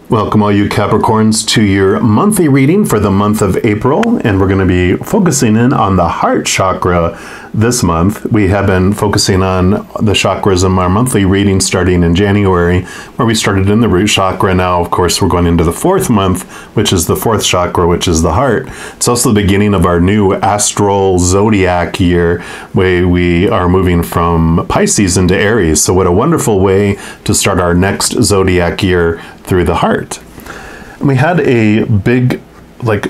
Welcome all you Capricorns to your monthly reading for the month of April, and we're going to be focusing in on the heart chakra this month. We have been focusing on the chakras in our monthly reading starting in January, where we started in the root chakra. Now, of course, we're going into the fourth month, which is the fourth chakra, which is the heart. It's also the beginning of our new astral zodiac year, where we are moving from Pisces into Aries. So what a wonderful way to start our next zodiac year through the heart. And we had a big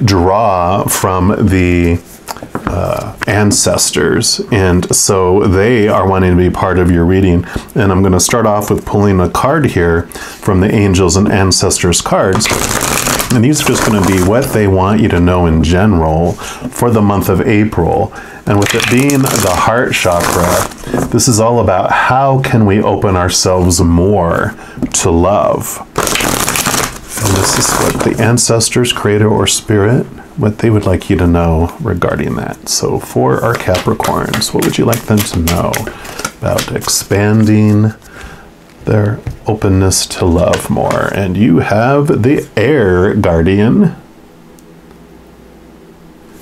draw from the ancestors, and so they are wanting to be part of your reading. And I'm going to start off with pulling a card here from the angels and ancestors cards, and these are just going to be what they want you to know in general for the month of April. And with it being the heart chakra, this is all about how can we open ourselves more to love. And this is what the ancestors, creator, or spirit, what they would like you to know regarding that. So for our Capricorns, what would you like them to know about expanding their openness to love more? And you have the air guardian.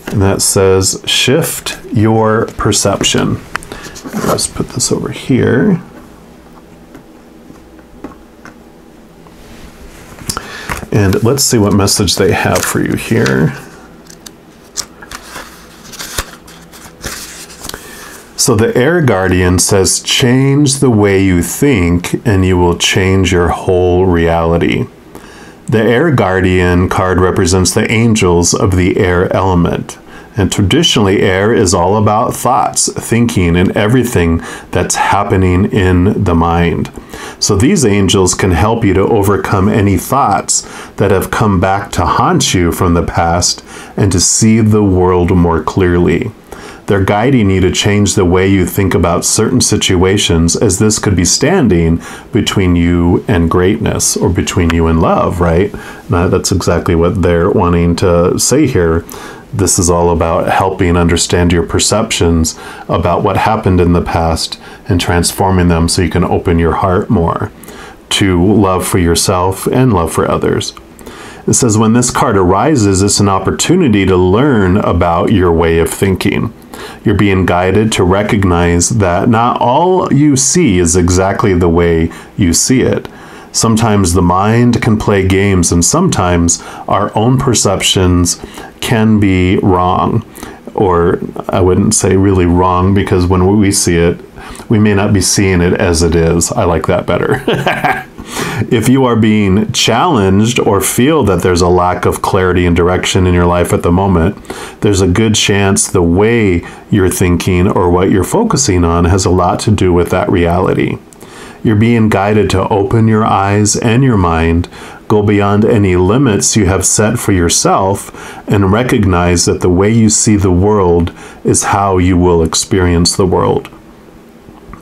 And that says, shift your perception. Let's put this over here. And let's see what message they have for you here. So the air guardian says, change the way you think and you will change your whole reality. The air guardian card represents the angels of the air element. And traditionally, air is all about thoughts, thinking, and everything that's happening in the mind. So these angels can help you to overcome any thoughts that have come back to haunt you from the past and to see the world more clearly. They're guiding you to change the way you think about certain situations, as this could be standing between you and greatness, or between you and love, right? That's exactly what they're wanting to say here. This is all about helping understand your perceptions about what happened in the past and transforming them so you can open your heart more to love for yourself and love for others. It says when this card arises, it's an opportunity to learn about your way of thinking. You're being guided to recognize that not all you see is exactly the way you see it. Sometimes the mind can play games, and sometimes our own perceptions can be wrong. Or I wouldn't say really wrong, because when we see it, we may not be seeing it as it is. I like that better. If you are being challenged or feel that there's a lack of clarity and direction in your life at the moment, there's a good chance the way you're thinking or what you're focusing on has a lot to do with that reality. You're being guided to open your eyes and your mind, go beyond any limits you have set for yourself, and recognize that the way you see the world is how you will experience the world.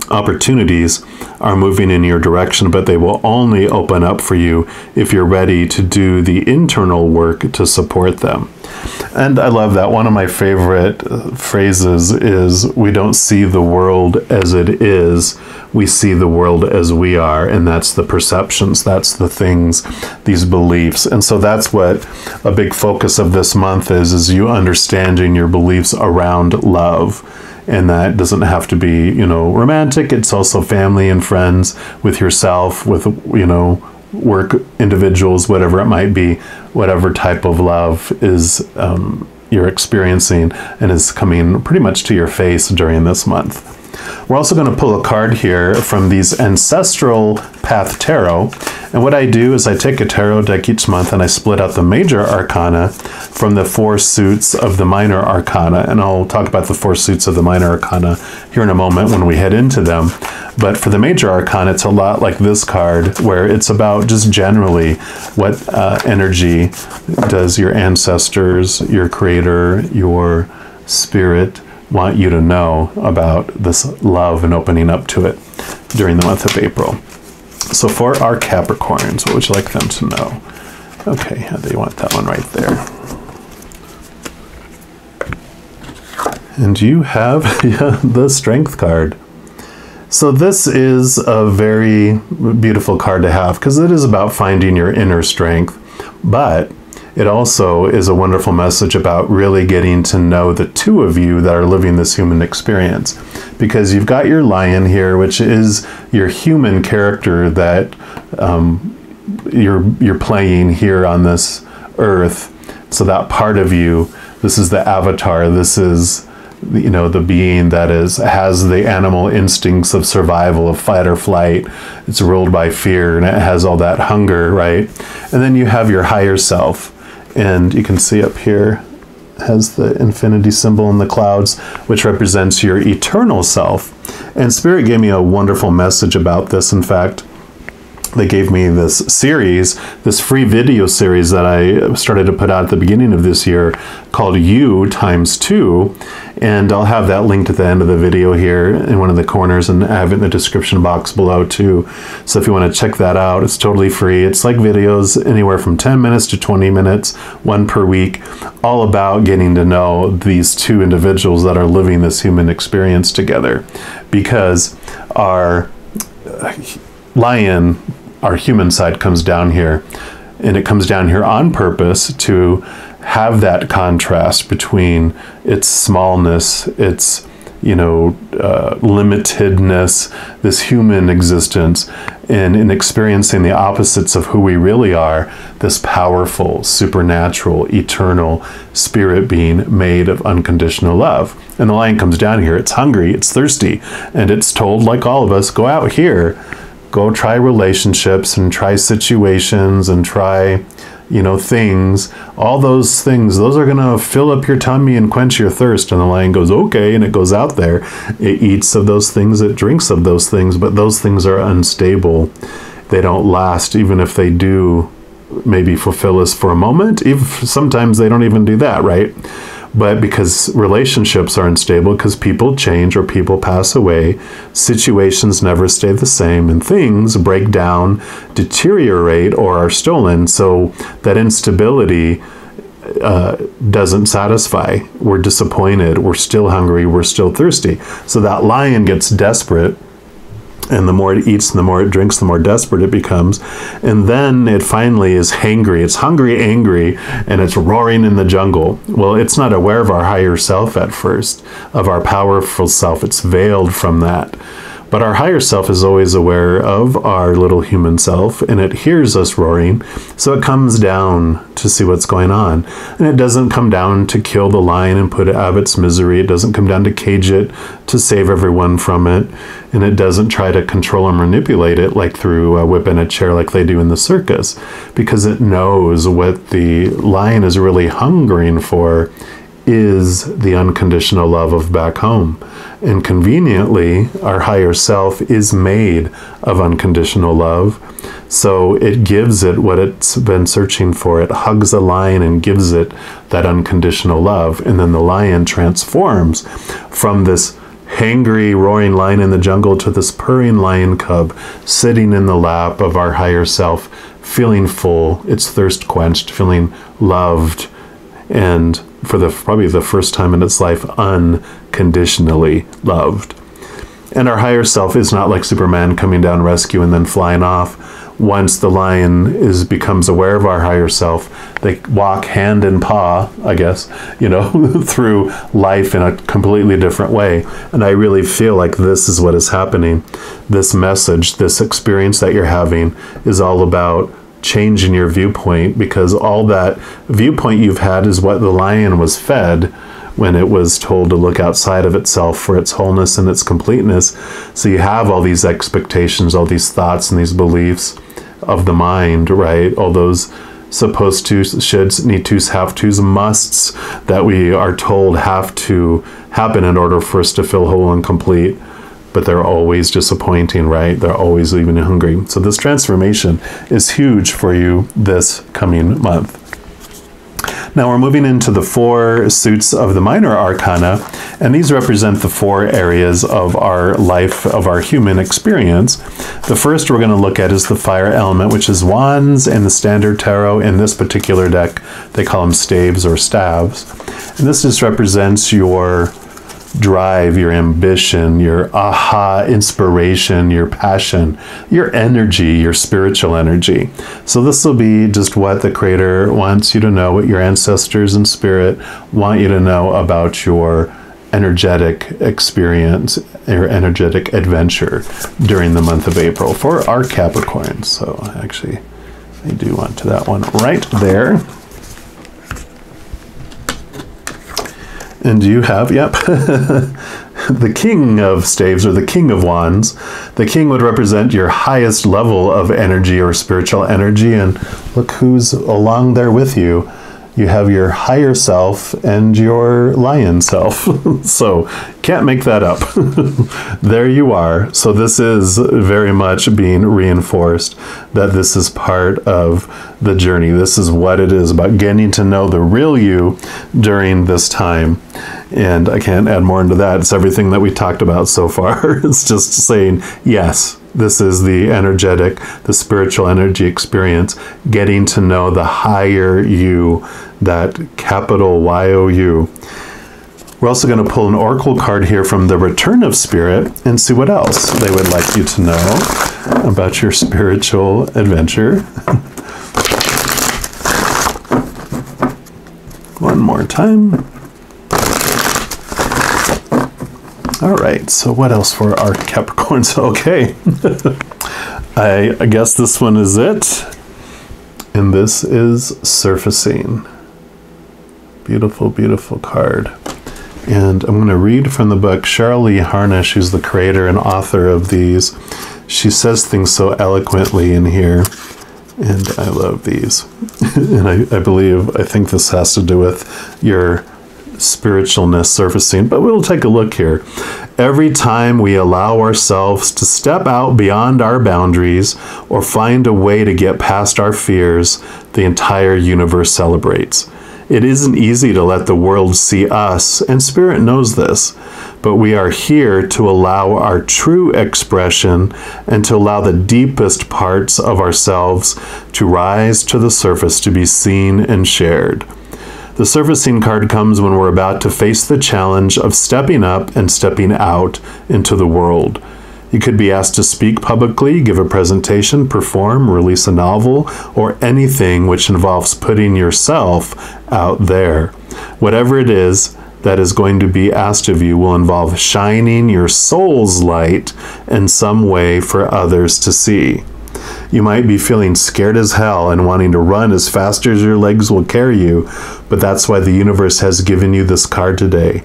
Opportunities are moving in your direction, but they will only open up for you if you're ready to do the internal work to support them. And I love that. One of my favorite phrases is, we don't see the world as it is, we see the world as we are. And that's the perceptions, that's the things, these beliefs. And so that's what a big focus of this month is you understanding your beliefs around love. And that doesn't have to be, romantic. It's also family and friends, with yourself, with, work individuals, whatever it might be, whatever type of love is you're experiencing and is coming pretty much to your face during this month. We're also going to pull a card here from these Ancestral Path Tarot. And what I do is I take a tarot deck each month and I split out the major arcana from the 4 suits of the minor arcana. And I'll talk about the 4 suits of the minor arcana here in a moment when we head into them. But for the major arcana, it's a lot like this card, where it's about just generally what energy does your ancestors, your creator, your spirit want you to know about this love and opening up to it during the month of April. So for our Capricorns, what would you like them to know? Okay, they want that one right there. And you have the Strength card. So this is a very beautiful card to have because it is about finding your inner strength, but it also is a wonderful message about really getting to know the two of you that are living this human experience. Because you've got your lion here, which is your human character that you're playing here on this earth. So that part of you, this is the avatar, this is, you know, the being that has the animal instincts of survival, of fight or flight. It's ruled by fear, and it has all that hunger, right? And then you have your higher self, and you can see up here has the infinity symbol in the clouds, which represents your eternal self. And Spirit gave me a wonderful message about this. In fact, they gave me this series, this free video series that I started to put out at the beginning of this year called You ×2. And I'll have that linked at the end of the video here in one of the corners, and I have it in the description box below too. So if you want to check that out, it's totally free. It's like videos anywhere from 10 minutes to 20 minutes, one per week, all about getting to know these two individuals that are living this human experience together. Because our lion, our human side, comes down here, and it comes down here on purpose to have that contrast between its smallness, its, you know, limitedness, this human existence, and in experiencing the opposites of who we really are, this powerful, supernatural, eternal spirit being made of unconditional love. And the lion comes down here, it's hungry, it's thirsty, and it's told, like all of us, go out here, go try relationships and try situations and try, you know, things. All those things, those are going to fill up your tummy and quench your thirst. And the lion goes, okay, and it goes out there. It eats of those things, it drinks of those things, but those things are unstable. They don't last, even if they do maybe fulfill us for a moment. If sometimes they don't even do that, right? But because relationships are unstable, because people change or people pass away, situations never stay the same, and things break down, deteriorate, or are stolen. So that instability doesn't satisfy. We're disappointed. We're still hungry. We're still thirsty. So that lion gets desperate. And the more it eats, the more it drinks, the more desperate it becomes. And then it finally is hangry. It's hungry, angry, and it's roaring in the jungle. Well, it's not aware of our higher self at first, of our powerful self. It's veiled from that. But our higher self is always aware of our little human self, and it hears us roaring, so it comes down to see what's going on. And it doesn't come down to kill the lion and put it out of its misery. It doesn't come down to cage it, to save everyone from it. And it doesn't try to control or manipulate it like through a whip and a chair like they do in the circus, because it knows what the lion is really hungering for is the unconditional love of back home. And conveniently, our higher self is made of unconditional love. So it gives it what it's been searching for. It hugs the lion and gives it that unconditional love. And then the lion transforms from this hangry, roaring lion in the jungle to this purring lion cub sitting in the lap of our higher self, feeling full, its thirst quenched, feeling loved, and for probably the first time in its life, unconditionally loved. And our higher self is not like Superman coming down rescue and then flying off. Once the lion becomes aware of our higher self, they walk hand in paw, I guess, you know, through life in a completely different way. And I really feel like this is what is happening. This message, this experience that you're having is all about changing your viewpoint, because all that viewpoint you've had is what the lion was fed when it was told to look outside of itself for its wholeness and its completeness. So you have all these expectations, all these thoughts and these beliefs of the mind, right? All those supposed to, shoulds, need tos, have tos, musts that we are told have to happen in order for us to feel whole and complete. But they're always disappointing, right? They're always leaving you hungry. So this transformation is huge for you this coming month. Now we're moving into the 4 suits of the minor arcana, and these represent the 4 areas of our life, of our human experience. The first we're going to look at is the fire element, which is wands and the standard tarot. In this particular deck, they call them staves or staves. And this just represents your drive, your ambition, your aha inspiration, your passion, your energy, your spiritual energy. So this will be just what the Creator wants you to know, what your ancestors in spirit want you to know about your energetic experience, your energetic adventure during the month of April for our Capricorns. So actually, I do want to that one right there. And you have, yep, the King of Staves, or the King of Wands. The King would represent your highest level of energy or spiritual energy. And look who's along there with you. You have your higher self and your lion self. So can't make that up. There you are. So this is very much being reinforced that this is part of the journey. This is what it is about, getting to know the real you during this time. And I can't add more into that. It's everything that we talked about so far. It's just saying, yes, this is the energetic, the spiritual energy experience, getting to know the higher you, that capital Y-O-U. We're also going to pull an oracle card here from the Return of Spirit and see what else they would like you to know about your spiritual adventure. One more time. All right, so what else for our Capricorns? Okay, I guess this one is it. And this is Surfacing. Beautiful, beautiful card. And I'm going to read from the book. Cheryl Lee Harnish, who's the creator and author of these, she says things so eloquently in here. And I love these. And I think this has to do with your spiritualness surfacing, but we'll take a look here. Every time we allow ourselves to step out beyond our boundaries or find a way to get past our fears, the entire universe celebrates. It isn't easy to let the world see us, and Spirit knows this, but we are here to allow our true expression and to allow the deepest parts of ourselves to rise to the surface, to be seen and shared. The Surfacing card comes when we're about to face the challenge of stepping up and stepping out into the world. You could be asked to speak publicly, give a presentation, perform, release a novel, or anything which involves putting yourself out there. Whatever it is that is going to be asked of you will involve shining your soul's light in some way for others to see. You might be feeling scared as hell and wanting to run as fast as your legs will carry you, but that's why the universe has given you this card today.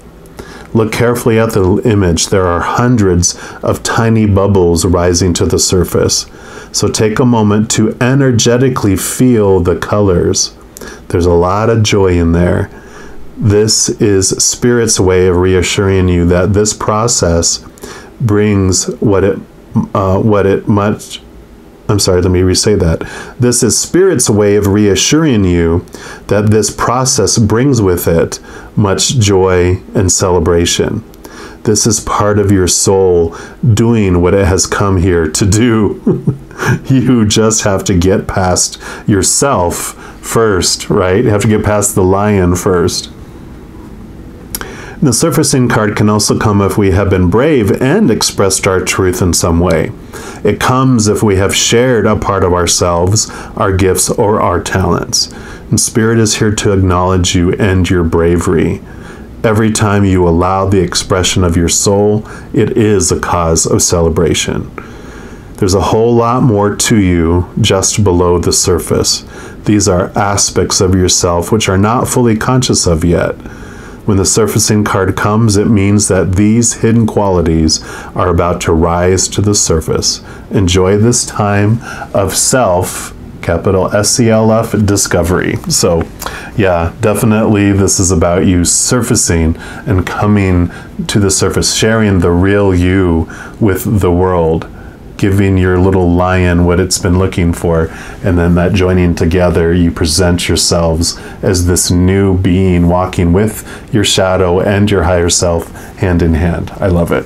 Look carefully at the image. There are hundreds of tiny bubbles rising to the surface. So take a moment to energetically feel the colors. There's a lot of joy in there. This is Spirit's way of reassuring you that this process brings This is Spirit's way of reassuring you that this process brings with it much joy and celebration. This is part of your soul doing what it has come here to do. You just have to get past yourself first, right? You have to get past the lion first. The Surfacing card can also come if we have been brave and expressed our truth in some way. It comes if we have shared a part of ourselves, our gifts, or our talents. And Spirit is here to acknowledge you and your bravery. Every time you allow the expression of your soul, it is a cause of celebration. There's a whole lot more to you just below the surface. These are aspects of yourself which are not fully conscious of yet. When the Surfacing card comes, it means that these hidden qualities are about to rise to the surface. Enjoy this time of self, capital S-E-L-F, discovery. So, yeah, definitely this is about you surfacing and coming to the surface, sharing the real you with the world, giving your little lion what it's been looking for, and then that joining together, you present yourselves as this new being walking with your shadow and your higher self hand in hand. I love it.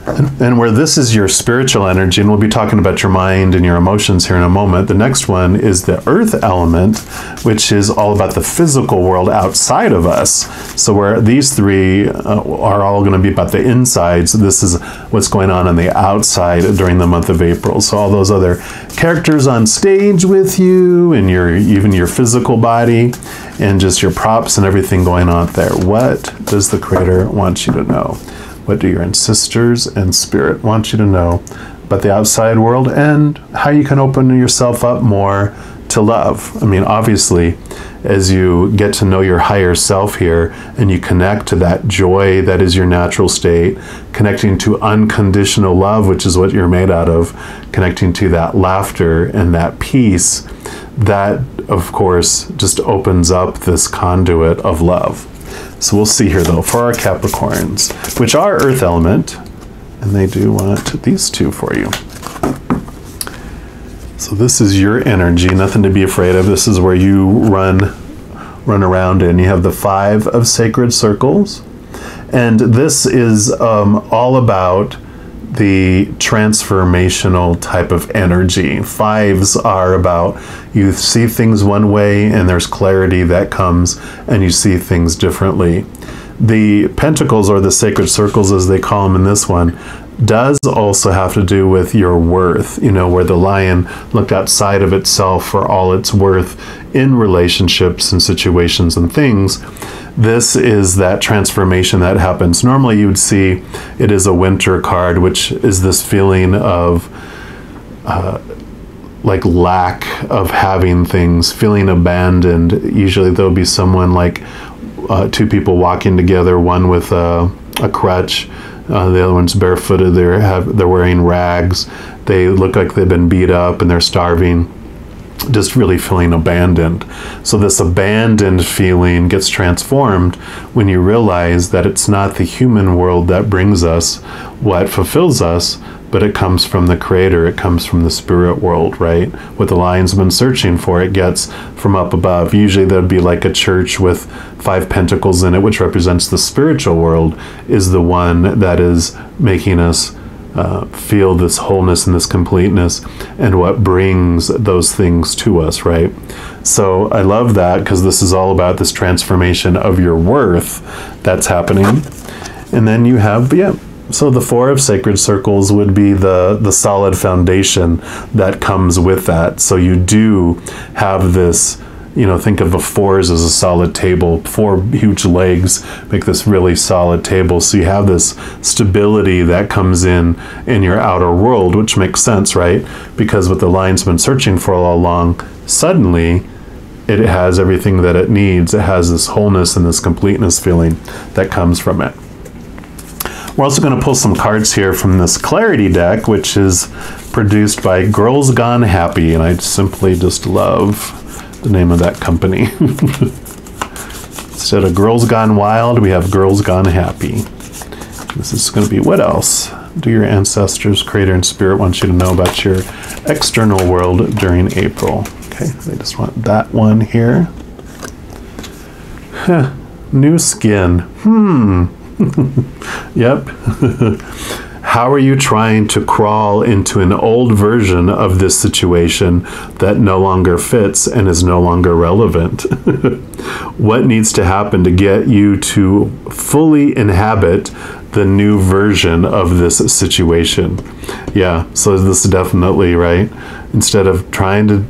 And where this is your spiritual energy, and we'll be talking about your mind and your emotions here in a moment, the next one is the earth element, which is all about the physical world outside of us. So where these three are all going to be about the insides, this is what's going on the outside during the month of April. So all those other characters on stage with you, and even your physical body, and just your props and everything going on there. What does the Creator want you to know? What do your ancestors and spirit want you to know about the outside world, and how you can open yourself up more to love? I mean, obviously, as you get to know your higher self here, and you connect to that joy that is your natural state, connecting to unconditional love, which is what you're made out of, connecting to that laughter and that peace, that, of course, just opens up this conduit of love. So we'll see here, though, for our Capricorns, which are earth element, and they do want these two for you. So this is your energy, nothing to be afraid of. This is where you run around in. You have the 5 of sacred circles, and this is all about the transformational type of energy. 5s are about, you see things one way and there's clarity that comes, and you see things differently. The pentacles, or the sacred circles as they call them in this one, does also have to do with your worth, you know, where the lion looked outside of itself for all its worth in relationships and situations and things. This is that transformation that happens. Normally you would see it is a winter card, which is this feeling of like lack of having things, feeling abandoned. Usually there'll be someone like 2 people walking together, one with a crutch, the other one's barefooted. They're wearing rags. They look like they've been beat up and they're starving, just really feeling abandoned. So this abandoned feeling gets transformed when you realize that it's not the human world that brings us what fulfills us, but it comes from the Creator. It comes from the spirit world, right? What the lion's been searching for, it gets from up above. Usually there'd be like a church with 5 pentacles in it, which represents the spiritual world, is the one that is making us feel this wholeness and this completeness, and what brings those things to us, right? So I love that, because this is all about this transformation of your worth that's happening. And then you have, so the 4 of sacred circles would be the solid foundation that comes with that. So you do have this, you know, think of the 4s as a solid table. 4 huge legs make this really solid table. So you have this stability that comes in your outer world, which makes sense, right? Because what the lion's been searching for all along, suddenly it has everything that it needs. It has this wholeness and this completeness feeling that comes from it. We're also going to pull some cards here from this Clarity deck, which is produced by Girls Gone Happy, and I simply just love the name of that company. Instead of Girls Gone Wild, we have Girls Gone Happy. This is going to be, what else do your ancestors, Creator, and Spirit want you to know about your external world during April? Okay, they just want that one here. New skin. Yep. How are you trying to crawl into an old version of this situation that no longer fits and is no longer relevant? What needs to happen to get you to fully inhabit the new version of this situation? Yeah, so this is definitely, right? Instead of trying to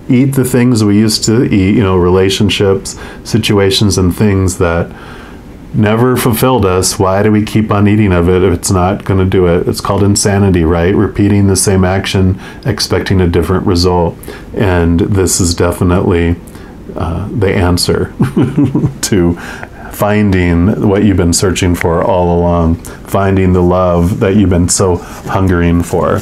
eat the things we used to eat, you know, relationships, situations, and things that never fulfilled us, why do we keep on eating of it if it's not going to do it? It's called insanity, right? Repeating the same action, expecting a different result. And this is definitely the answer to finding what you've been searching for all along, finding the love that you've been so hungering for.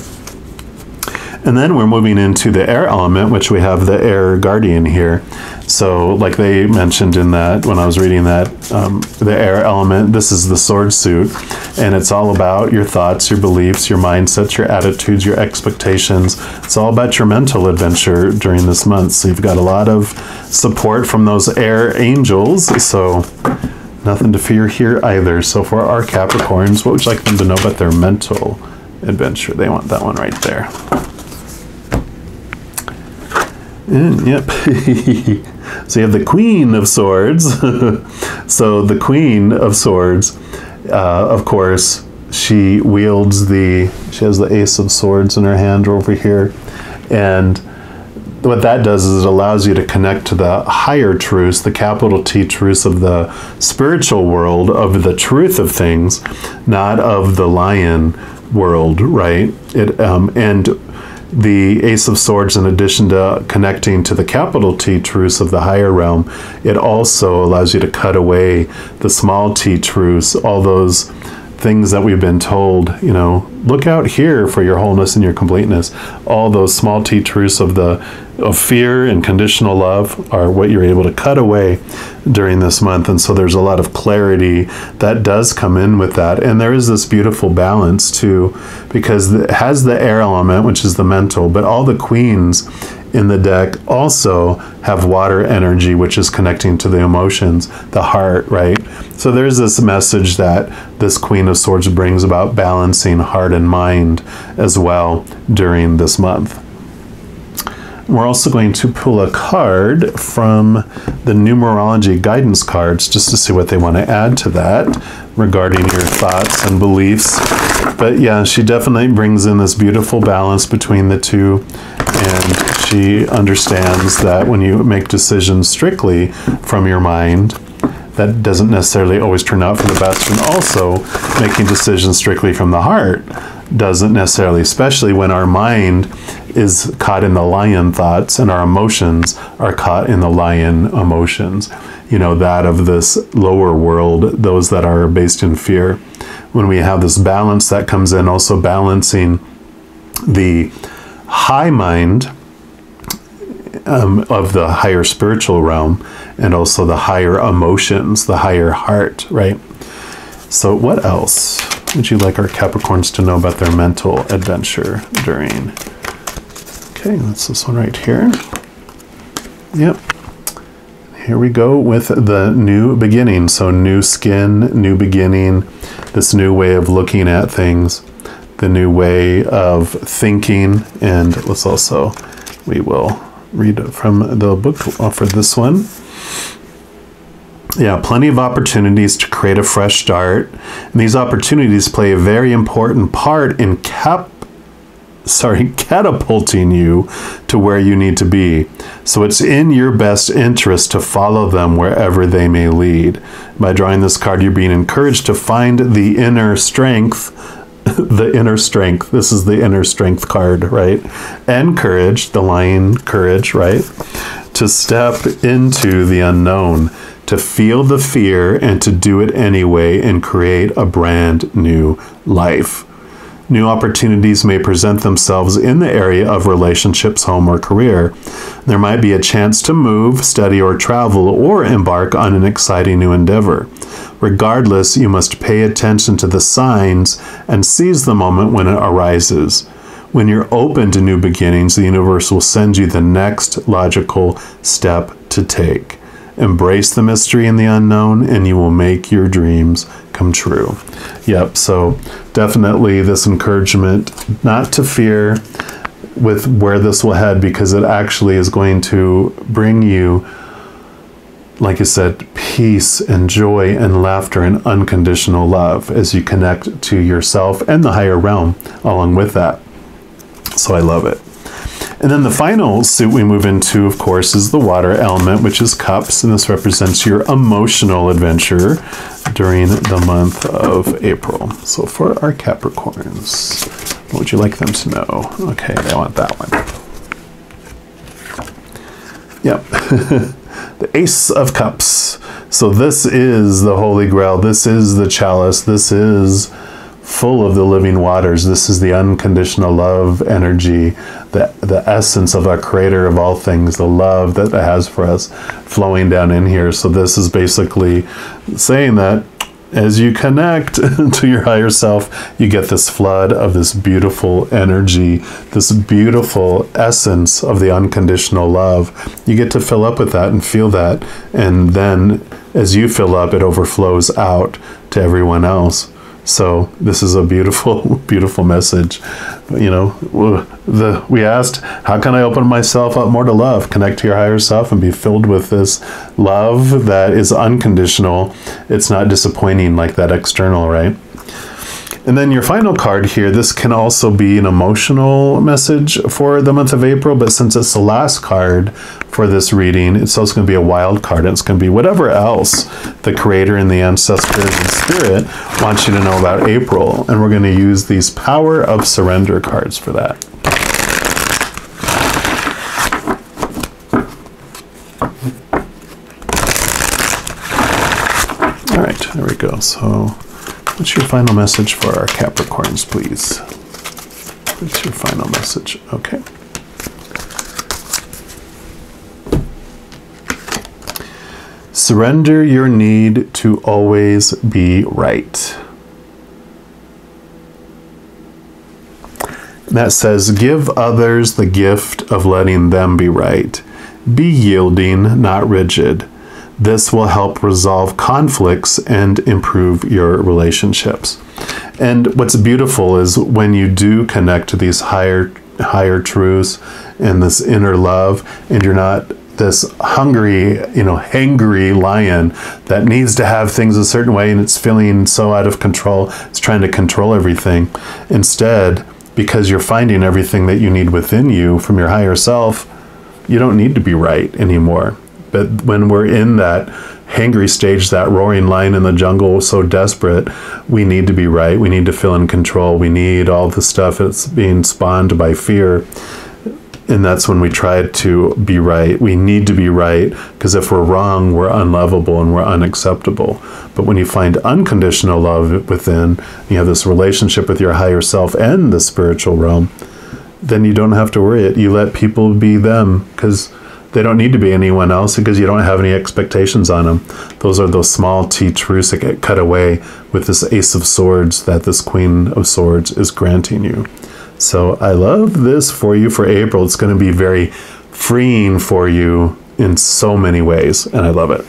And then we're moving into the air element, which we have the air guardian here. So like they mentioned in that, when I was reading that, the air element, this is the sword suit, and it's all about your thoughts, your beliefs, your mindsets, your attitudes, your expectations. It's all about your mental adventure during this month. So you've got a lot of support from those air angels. So Nothing to fear here either. So for our Capricorns, what would you like them to know about their mental adventure? They want that one right there. And yep. So you have the Queen of Swords. So the Queen of Swords, of course, she wields she has the Ace of Swords in her hand over here. And what that does is it allows you to connect to the higher truths, the capital T truths of the spiritual world, of the truth of things, not of the lion world, right? And the Ace of Swords, in addition to connecting to the capital T truths of the higher realm, it also allows you to cut away the small t truths, all those things that we've been told, you know, look out here for your wholeness and your completeness. All those small t truths of fear and conditional love are what you're able to cut away during this month. And so there's a lot of clarity that does come in with that. And there is this beautiful balance too, because it has the air element, which is the mental, but all the queens in the deck also have water energy, which is connecting to the emotions, the heart, right? So there's this message that this Queen of Swords brings about balancing heart and mind as well during this month. We're also going to pull a card from the numerology guidance cards just to see what they want to add to that regarding your thoughts and beliefs. But yeah, she definitely brings in this beautiful balance between the two, and she understands that when you make decisions strictly from your mind, that doesn't necessarily always turn out for the best, and also making decisions strictly from the heart doesn't necessarily, especially when our mind is caught in the lion thoughts and our emotions are caught in the lion emotions, you know, that of this lower world, those that are based in fear. When we have this balance that comes in, also balancing the high mind of the higher spiritual realm, and also the higher emotions, the higher heart, right? So what else would you like our Capricorns to know about their mental adventure during? Okay, that's this one right here. Yep. Here we go with the new beginning. So new skin, new beginning, this new way of looking at things, the new way of thinking. And let's also, we will read from the book for this one. Yeah, plenty of opportunities to create a fresh start. And these opportunities play a very important part in catapulting you to where you need to be. So it's in your best interest to follow them wherever they may lead. By drawing this card, you're being encouraged to find the inner strength. The inner strength. This is the inner strength card, right? And courage, the lion courage, right? To step into the unknown, to feel the fear and to do it anyway and create a brand new life. New opportunities may present themselves in the area of relationships, home, or career. There might be a chance to move, study, or travel, or embark on an exciting new endeavor. Regardless, you must pay attention to the signs and seize the moment when it arises. When you're open to new beginnings, the universe will send you the next logical step to take. Embrace the mystery and the unknown, and you will make your dreams come true. Yep, so definitely this encouragement not to fear with where this will head, because it actually is going to bring you, like I said, peace and joy and laughter and unconditional love as you connect to yourself and the higher realm along with that. So I love it. And then the final suit we move into, of course, is the water element, which is cups. And this represents your emotional adventure during the month of April. So for our Capricorns, what would you like them to know? Okay, they want that one. Yep. The Ace of Cups. So this is the Holy Grail. This is the chalice. This is full of the living waters. This is the unconditional love energy, the essence of our creator of all things, the love that it has for us flowing down in here. So this is basically saying that as you connect to your higher self, you get this flood of this beautiful energy, this beautiful essence of the unconditional love. You get to fill up with that and feel that. And then as you fill up, it overflows out to everyone else. So this is a beautiful, beautiful message. You know, we asked, how can I open myself up more to love? Connect to your higher self and be filled with this love that is unconditional. It's not disappointing like that external, right? And then your final card here, this can also be an emotional message for the month of April, but since it's the last card for this reading, it's also going to be a wild card. And it's going to be whatever else the Creator and the ancestors and Spirit want you to know about April. And we're going to use these Power of Surrender cards for that. All right, there we go. So what's your final message for our Capricorns, please? What's your final message? Okay. Surrender your need to always be right. That says, give others the gift of letting them be right. Be yielding, not rigid. This will help resolve conflicts and improve your relationships. And what's beautiful is when you do connect to these higher truths and this inner love, and you're not this hungry, hangry lion that needs to have things a certain way and it's feeling so out of control, it's trying to control everything. Instead, because you're finding everything that you need within you from your higher self, you don't need to be right anymore. But when we're in that hangry stage, that roaring lion in the jungle, so desperate, we need to be right. We need to feel in control. We need all the stuff that's being spawned by fear. And that's when we try to be right. We need to be right, because if we're wrong, we're unlovable and we're unacceptable. But when you find unconditional love within, you have this relationship with your higher self and the spiritual realm, then you don't have to worry it. You let people be them, because they don't need to be anyone else, because you don't have any expectations on them. Those are those small T truths that get cut away with this Ace of Swords that this Queen of Swords is granting you. So I love this for you for April. It's going to be very freeing for you in so many ways, and I love it.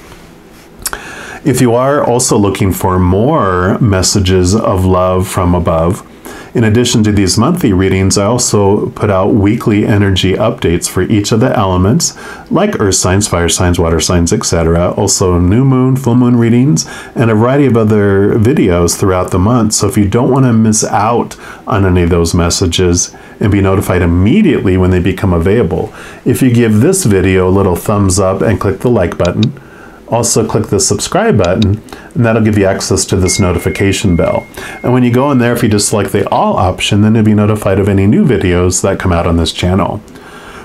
If you are also looking for more messages of love from above, in addition to these monthly readings, I also put out weekly energy updates for each of the elements, like earth signs, fire signs, water signs, etc. Also new moon, full moon readings, and a variety of other videos throughout the month. So if you don't want to miss out on any of those messages and be notified immediately when they become available, if you give this video a little thumbs up and click the like button, also click the subscribe button, and that'll give you access to this notification bell. And when you go in there, if you just select the all option, then you'll be notified of any new videos that come out on this channel.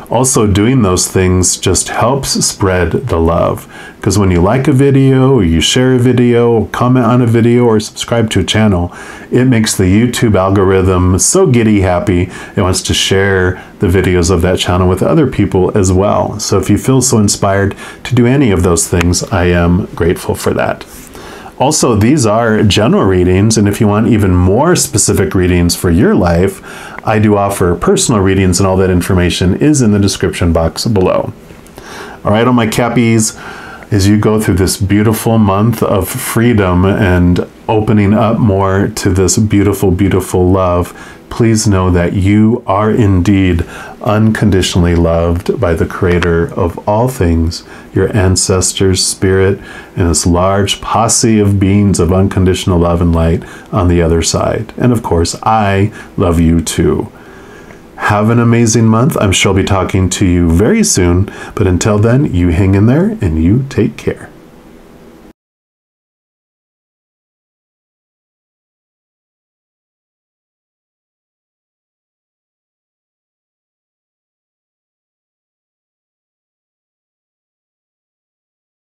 Also, doing those things just helps spread the love, because when you like a video, or you share a video, or comment on a video, or subscribe to a channel, it makes the YouTube algorithm so giddy happy it wants to share the videos of that channel with other people as well. So if you feel so inspired to do any of those things, I am grateful for that. Also, these are general readings, and if you want even more specific readings for your life, I do offer personal readings, and all that information is in the description box below. All right, all my Cappies, as you go through this beautiful month of freedom and opening up more to this beautiful, beautiful love, please know that you are indeed unconditionally loved by the Creator of all things, your ancestors, Spirit, and this large posse of beings of unconditional love and light on the other side. And of course, I love you too. Have an amazing month. I'm sure I'll be talking to you very soon, but until then, you hang in there and you take care.